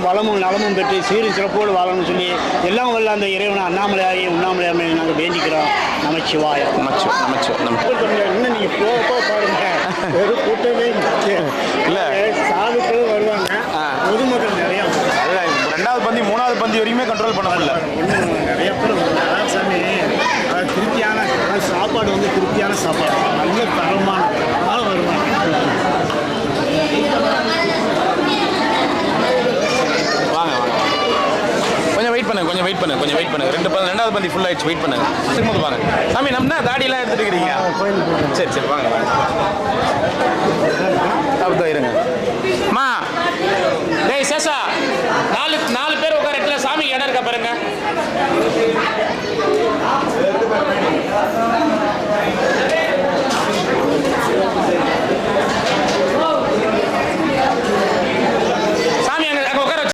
வளமும் நலமும் பெற்று சீரும் சிறப்போடு வாழணும்னு சொல்லி எல்லாம் வல்ல அந்த இறைவனை அண்ணாமலையாரையும் உண்ணாமலையாரை நாங்கள் வேண்டிக்கிறோம். நமச்சிவாயம். இன்னும் நீங்கள் போக பாருங்க, வெறும் கூட்டமே இல்லை, சாதுக்களும் வருவாங்க, பொதுமக்கள் நிறையா. ரெண்டாவது பந்தி மூணாவது பந்தி வரைக்குமே கண்ட்ரோல் பண்ண முடியல. நிறைய பேர் சாமி திருப்தியான சாப்பாடு வந்து திருப்தியான சாப்பாடு, நல்ல தரமான வருவாங்க. வாங்க வாங்க, கொஞ்சம் வெயிட் பண்ணுங்க. ரெண்டாவது பந்தி ஃபுல் ஆயிடுச்சு, வெயிட் பண்ணுங்க. திரும்ப வாங்க சாமி, நம்ம தாடியெல்லாம் எடுத்துட்டு இருக்கிறீங்க. சரி வாங்க அப்போ இருங்க. அம்மா டேய் சேஷா,